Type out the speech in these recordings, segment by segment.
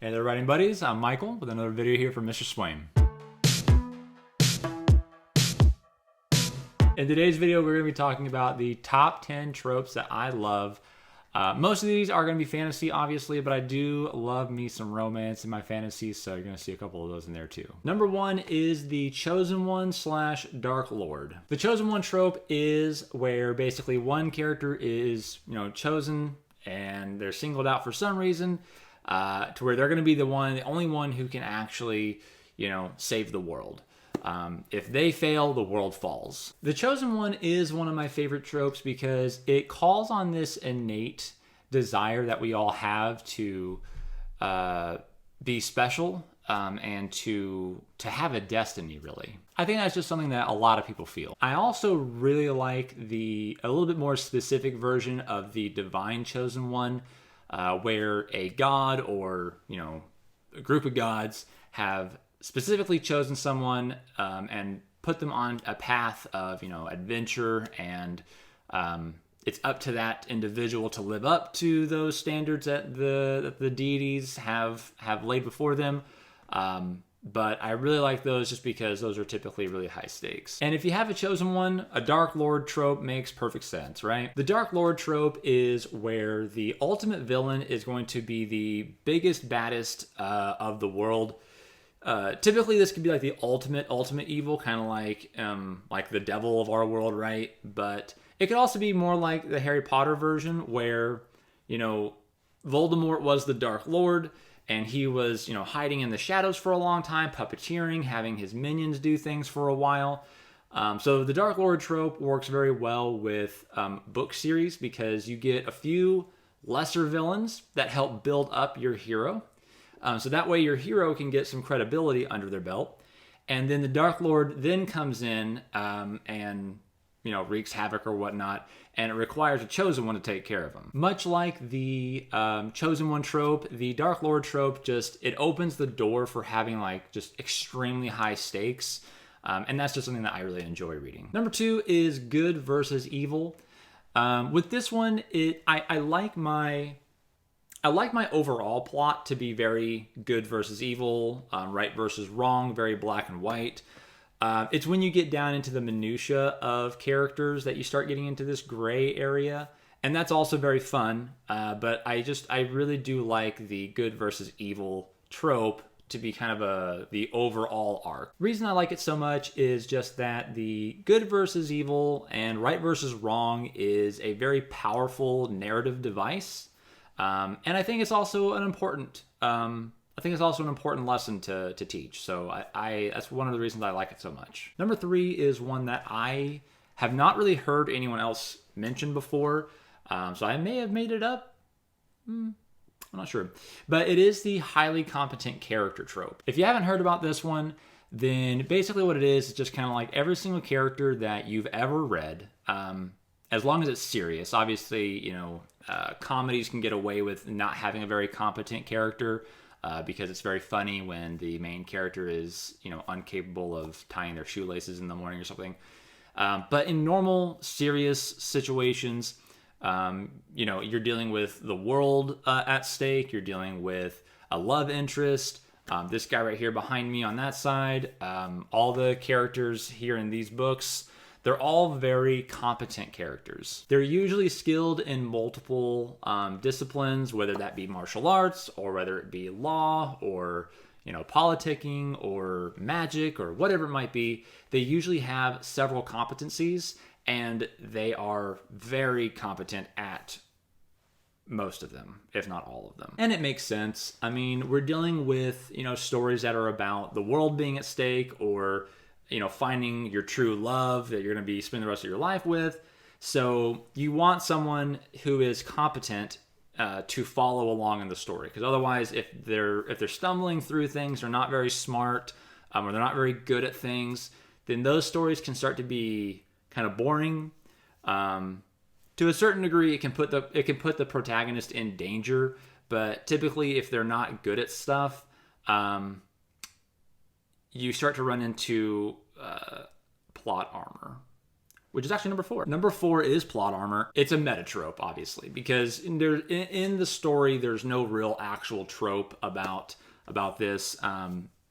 Hey there, writing buddies. I'm Michael with another video here from Mr. Swain. In today's video, we're going to be talking about the top 10 tropes that I love. Most of these are going to be fantasy, obviously, but I do love me some romance in my fantasies, so you're going to see a couple of those in there too. Number one is the Chosen One / Dark Lord. The Chosen One trope is where basically one character is, chosen and they're singled out for some reason. To where they're going to be the only one who can actually, save the world. If they fail, the world falls. The Chosen One is one of my favorite tropes because it calls on this innate desire that we all have to be special and to have a destiny, really. I think that's just something that a lot of people feel. I also really like a little bit more specific version of the Divine Chosen One, where a god or a group of gods have specifically chosen someone and put them on a path of adventure, and it's up to that individual to live up to those standards that the deities have laid before them. But I really like those just because those are typically really high stakes. And if you have a chosen one, a Dark Lord trope makes perfect sense, right? The Dark Lord trope is where the ultimate villain is going to be the biggest, baddest of the world. Typically, this could be like the ultimate evil, kind of like the devil of our world, right? But it could also be more like the Harry Potter version, where Voldemort was the Dark Lord. And he was, hiding in the shadows for a long time, puppeteering, having his minions do things for a while. So the Dark Lord trope works very well with book series because you get a few lesser villains that help build up your hero. So that way your hero can get some credibility under their belt. And then the Dark Lord then comes in and wreaks havoc or whatnot, and it requires a chosen one to take care of him. Much like the Chosen One trope, the Dark Lord trope it opens the door for having just extremely high stakes, and that's just something that I really enjoy reading. Number two is good versus evil. With this one, I like my overall plot to be very good versus evil, right versus wrong, very black and white. It's when you get down into the minutia of characters that you start getting into this gray area, and that's also very fun. But I really do like the good versus evil trope to be kind of the overall arc. The reason I like it so much is just that the good versus evil and right versus wrong is a very powerful narrative device, and I think it's also an important. I think it's also an important lesson to teach. So that's one of the reasons I like it so much. Number three is one that I have not really heard anyone else mention before. So I may have made it up. I'm not sure. But it is the highly competent character trope. If you haven't heard about this one, then basically what it is just kind of like every single character that you've ever read, as long as it's serious. Obviously, comedies can get away with not having a very competent character, because it's very funny when the main character is, incapable of tying their shoelaces in the morning or something. But in normal, serious situations, you're dealing with the world at stake. You're dealing with a love interest. This guy right here behind me on that side. All the characters here in these books, they're all very competent characters. They're usually skilled in multiple disciplines, whether that be martial arts or whether it be law or politicking or magic or whatever it might be. They usually have several competencies, and they are very competent at most of them, if not all of them. And it makes sense. I mean, we're dealing with stories that are about the world being at stake, or finding your true love that you're going to be spending the rest of your life with. So you want someone who is competent to follow along in the story, because otherwise, if they're stumbling through things, they're not very smart, or they're not very good at things, then those stories can start to be kind of boring. To a certain degree, it can put the protagonist in danger. But typically, if they're not good at stuff, you start to run into plot armor, which is actually number 4. Number 4 is plot armor. It's a meta trope, obviously, because in the story, there's no real actual trope about this,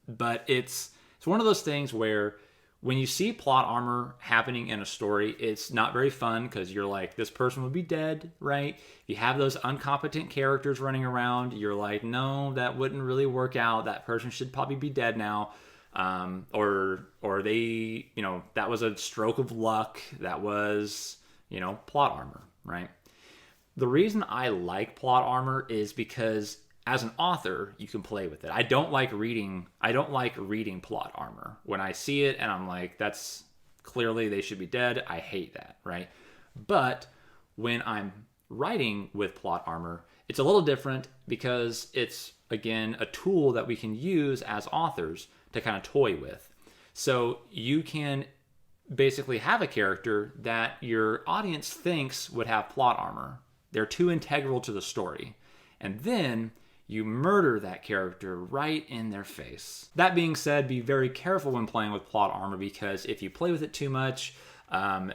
but it's one of those things where when you see plot armor happening in a story, it's not very fun because you're like, this person would be dead, right? You have those incompetent characters running around. You're like, no, that wouldn't really work out. That person should probably be dead now. Or they, that was a stroke of luck. That was, plot armor, right? The reason I like plot armor is because as an author, you can play with it. I don't like reading plot armor. When I see it and I'm like, that's clearly they should be dead, I hate that, right? But when I'm writing with plot armor, it's a little different because it's, again, a tool that we can use as authors to kind of toy with. So you can basically have a character that your audience thinks would have plot armor. They're too integral to the story. And then you murder that character right in their face. That being said, be very careful when playing with plot armor, because if you play with it too much,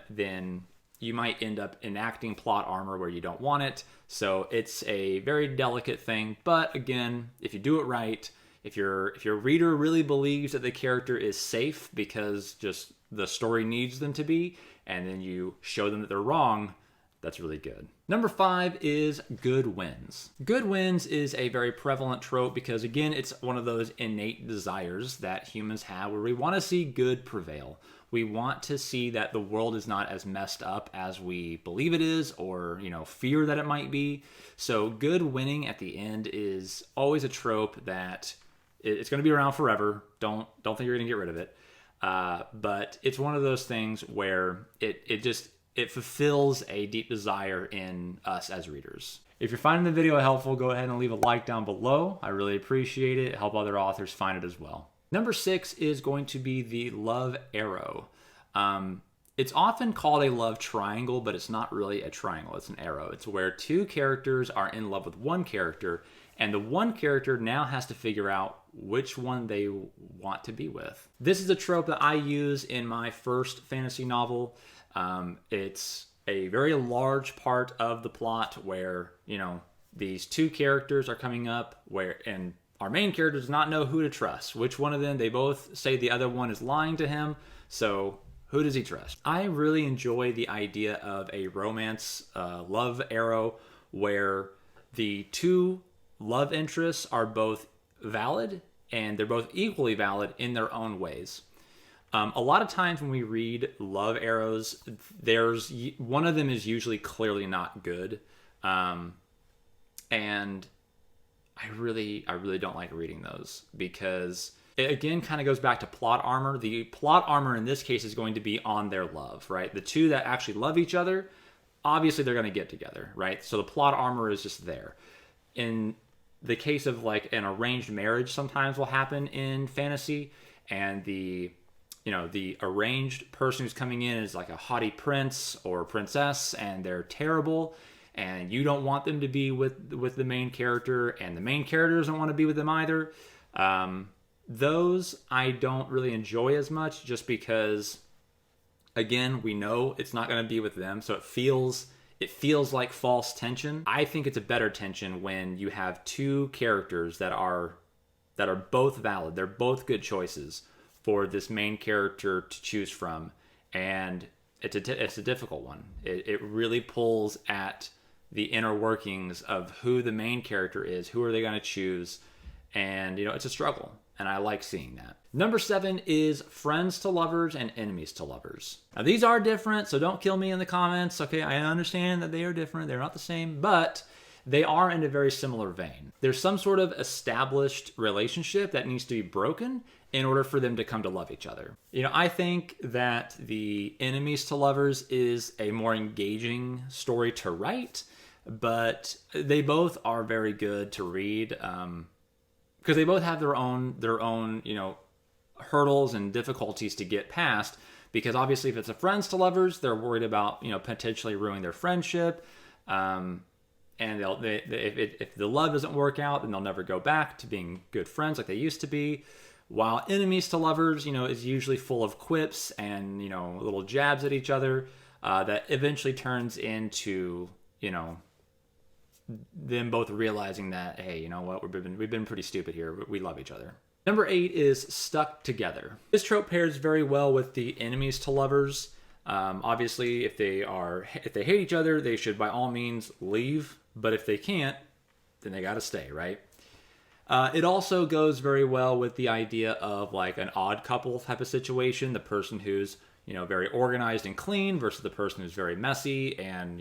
then you might end up enacting plot armor where you don't want it. So it's a very delicate thing. But again, if you do it right, if your reader really believes that the character is safe because just the story needs them to be, and then you show them that they're wrong, that's really good. Number 5 is good wins. Good wins is a very prevalent trope because, again, it's one of those innate desires that humans have where we want to see good prevail. We want to see that the world is not as messed up as we believe it is, or, fear that it might be. So good winning at the end is always a trope that it's going to be around forever. Don't think you're going to get rid of it. But it's one of those things where it fulfills a deep desire in us as readers. If you're finding the video helpful, go ahead and leave a like down below. I really appreciate it. Help other authors find it as well. Number 6 is going to be the love arrow. It's often called a love triangle, but it's not really a triangle. It's an arrow. It's where two characters are in love with one character, and the one character now has to figure out which one they want to be with. This is a trope that I use in my first fantasy novel. It's a very large part of the plot where, these two characters are coming up and our main character does not know who to trust. Which one of them? They both say the other one is lying to him. So who does he trust? I really enjoy the idea of a romance love arrow where the two love interests are both valid and they're both equally valid in their own ways. A lot of times when we read love arrows, there's one of them is usually clearly not good, and I really don't like reading those because it again kind of goes back to plot armor. The plot armor in this case is going to be on their love, right? The two that actually love each other, obviously they're going to get together, right? So the plot armor is just there. In the case of like an arranged marriage, sometimes will happen in fantasy, and the arranged person who's coming in is like a haughty prince or princess, and they're terrible, and you don't want them to be with the main character, and the main character doesn't want to be with them either. Those I don't really enjoy as much, just because, again, we know it's not going to be with them, so it feels like false tension. I think it's a better tension when you have two characters that are both valid. They're both good choices for this main character to choose from, and it's a difficult one. It really pulls at the inner workings of who the main character is, who are they going to choose, and it's a struggle, and I like seeing that. Number 7 is friends to lovers and enemies to lovers. Now these are different, so don't kill me in the comments. Okay, I understand that they are different, they're not the same, but they are in a very similar vein. There's some sort of established relationship that needs to be broken in order for them to come to love each other. I think that the enemies to lovers is a more engaging story to write, but they both are very good to read because they both have their own hurdles and difficulties to get past. Because obviously, if it's a friends to lovers, they're worried about potentially ruining their friendship. And if the love doesn't work out, then they'll never go back to being good friends like they used to be. while enemies to lovers, is usually full of quips and, little jabs at each other that eventually turns into, them both realizing that, hey, you know what, we've been pretty stupid here. We love each other. Number 8 is stuck together. This trope pairs very well with the enemies to lovers. Obviously, if they hate each other, they should by all means leave. But if they can't, then they got to stay, right? It also goes very well with the idea of like an odd couple type of situation. The person who's, very organized and clean versus the person who's very messy and,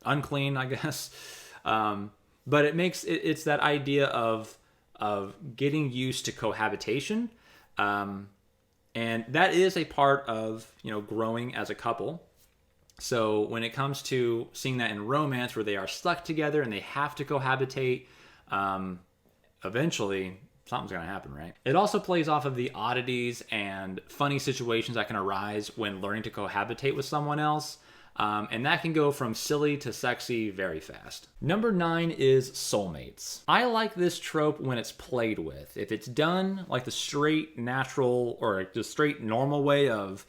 unclean, I guess. But it's that idea of getting used to cohabitation. And that is a part of, growing as a couple. So when it comes to seeing that in romance where they are stuck together and they have to cohabitate, eventually something's going to happen, right? It also plays off of the oddities and funny situations that can arise when learning to cohabitate with someone else. And that can go from silly to sexy very fast. Number 9 is soulmates. I like this trope when it's played with. If it's done like the straight natural or the straight normal way of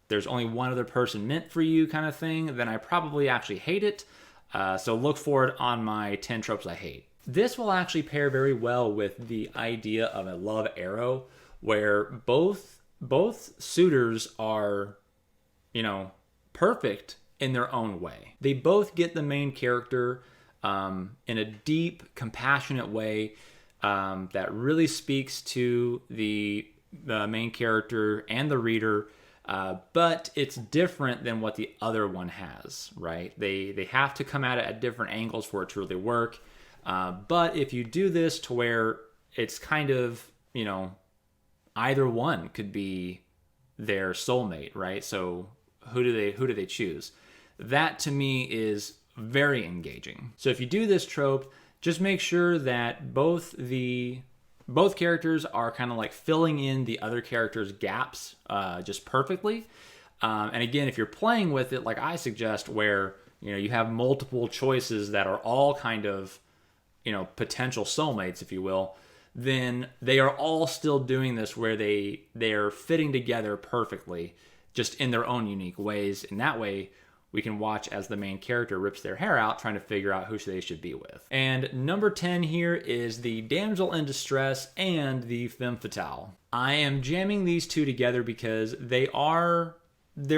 there's only one other person meant for you kind of thing, then I probably actually hate it. So look for it on my 10 tropes I hate. This will actually pair very well with the idea of a love arrow where both suitors are, perfect in their own way. They both get the main character in a deep, compassionate way that really speaks to the main character and the reader, but it's different than what the other one has, right? They have to come at it at different angles for it to really work. But if you do this to where it's kind of, either one could be their soulmate, right? So who do they choose? That to me is very engaging. So if you do this trope, just make sure that both characters are kind of like filling in the other character's gaps just perfectly. And again, if you're playing with it, like I suggest, where you have multiple choices that are all kind of potential soulmates, if you will, then they are all still doing this where they're fitting together perfectly, just in their own unique ways. And that way, we can watch as the main character rips their hair out trying to figure out who they should be with. And number 10 here is the damsel in distress and the femme fatale. I am jamming these two together because they're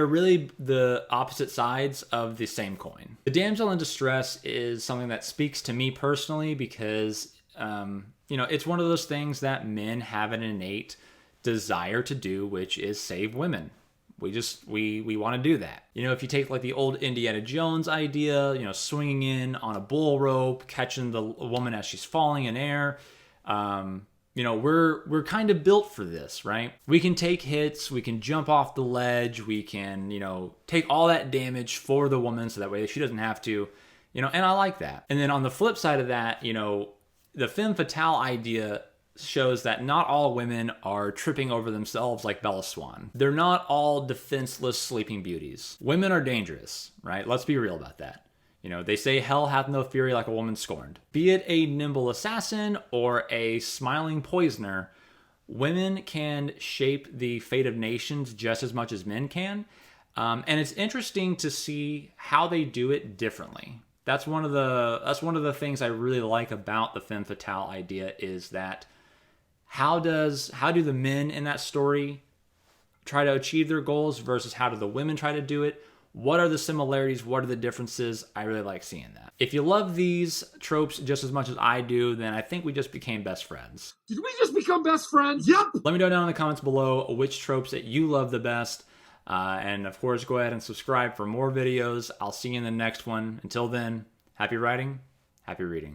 really the opposite sides of the same coin. The damsel in distress is something that speaks to me personally because, it's one of those things that men have an innate desire to do, which is save women. We want to do that. If you take like the old Indiana Jones idea, swinging in on a bull rope, catching the woman as she's falling in air, we're kind of built for this, right? We can take hits, we can jump off the ledge, we can, take all that damage for the woman so that way she doesn't have to, and I like that. And then on the flip side of that, the femme fatale idea shows that not all women are tripping over themselves like Bella Swan. They're not all defenseless sleeping beauties. Women are dangerous, right? Let's be real about that. They say hell hath no fury like a woman scorned. Be it a nimble assassin or a smiling poisoner, women can shape the fate of nations just as much as men can. And it's interesting to see how they do it differently. That's one of the things I really like about the femme fatale idea is that how do the men in that story try to achieve their goals versus how do the women try to do it? What are the similarities? What are the differences? I really like seeing that. If you love these tropes just as much as I do, then I think we just became best friends. Did we just become best friends? Yep! Let me know down in the comments below which tropes that you love the best. And of course, go ahead and subscribe for more videos. I'll see you in the next one. Until then, happy writing, happy reading.